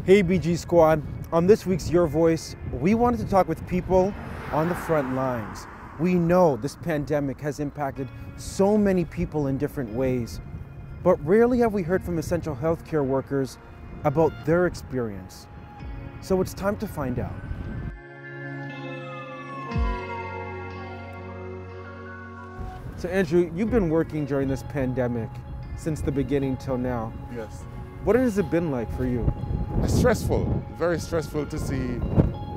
Hey BG Squad, on this week's Your Voice, we wanted to talk with people on the front lines. We know this pandemic has impacted so many people in different ways, but rarely have we heard from essential healthcare workers about their experience. So it's time to find out. So Andrew, you've been working during this pandemic since the beginning till now. Yes. What has it been like for you? It's stressful, very stressful to see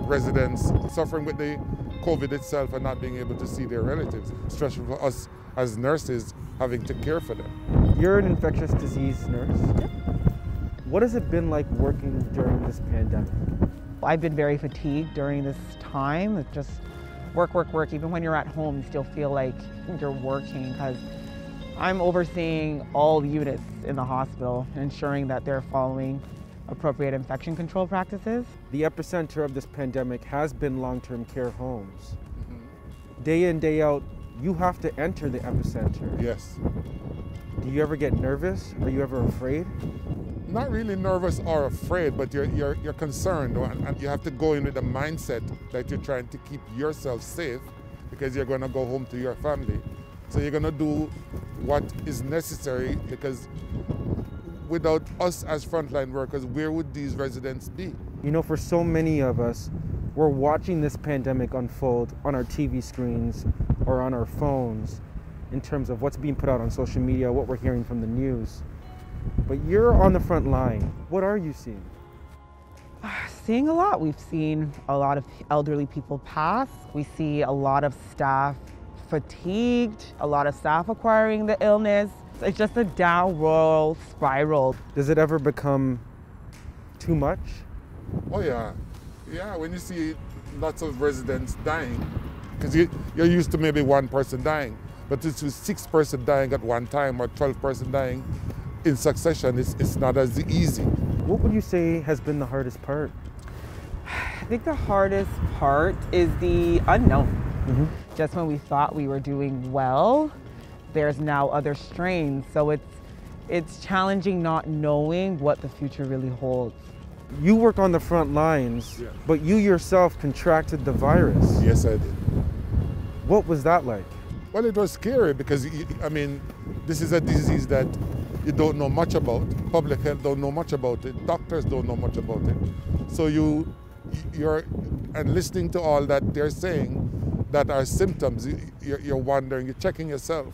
residents suffering with the COVID itself and not being able to see their relatives. Stressful for us as nurses having to care for them. You're an infectious disease nurse. What has it been like working during this pandemic? I've been very fatigued during this time. It's just work. Even when you're at home, you still feel like you're working because I'm overseeing all the units in the hospital, ensuring that they're following appropriate infection control practices. The epicenter of this pandemic has been long-term care homes. Day in, day out, you have to enter the epicenter. Yes. Do you ever get nervous? Are you ever afraid? Not really nervous or afraid, but you're concerned, and you have to go in with the mindset that you're trying to keep yourself safe because you're going to go home to your family. So you're going to do what is necessary, because without us as frontline workers, where would these residents be? You know, for so many of us, we're watching this pandemic unfold on our TV screens or on our phones in terms of what's being put out on social media, what we're hearing from the news. But you're on the front line. What are you seeing? Seeing a lot. We've seen a lot of elderly people pass. We see a lot of staff fatigued, a lot of staff acquiring the illness. It's just a downward spiral. Does it ever become too much? Oh yeah. Yeah, when you see lots of residents dying, because you're used to maybe one person dying, but to 6 persons dying at one time or 12 persons dying in succession, it's not as easy. What would you say has been the hardest part? I think the hardest part is the unknown. Just when we thought we were doing well, there's now other strains. So it's challenging not knowing what the future really holds. You work on the front lines, Yeah. but you yourself contracted the virus. Yes, I did. What was that like? Well, it was scary because, I mean, this is a disease that you don't know much about. Public health don't know much about it. Doctors don't know much about it. So you're listening to all that they're saying that are symptoms, you're wondering, you're checking yourself.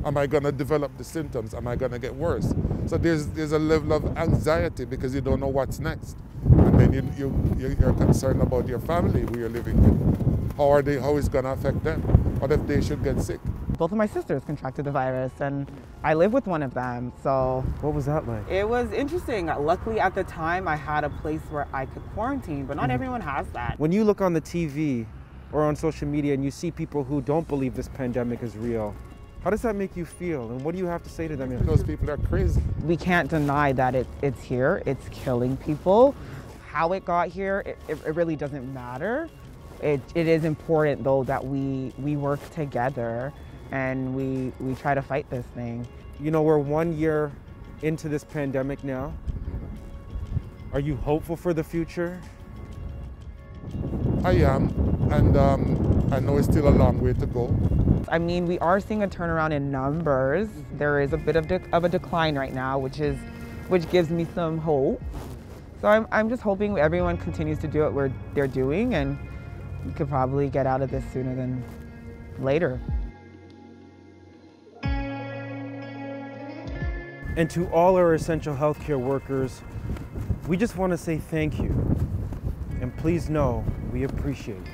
Am I going to develop the symptoms? Am I going to get worse? So there's a level of anxiety because you don't know what's next. And then you're concerned about your family who you're living with. How is it going to affect them? What if they should get sick? Both of my sisters contracted the virus and I live with one of them, so. What was that like? It was interesting. Luckily at the time I had a place where I could quarantine, but not everyone has that. When you look on the TV or on social media and you see people who don't believe this pandemic is real, how does that make you feel? And what do you have to say to them? Those people are crazy. We can't deny that it's here, it's killing people. How it got here, it really doesn't matter. It is important though that we work together and we try to fight this thing. You know, we're 1 year into this pandemic now. Are you hopeful for the future? I am, and I know it's still a long way to go. I mean, we are seeing a turnaround in numbers. There is a bit of a decline right now, which gives me some hope. So I'm just hoping everyone continues to do what they're doing, and we could probably get out of this sooner than later. And to all our essential healthcare workers, we just want to say thank you. And please know we appreciate it.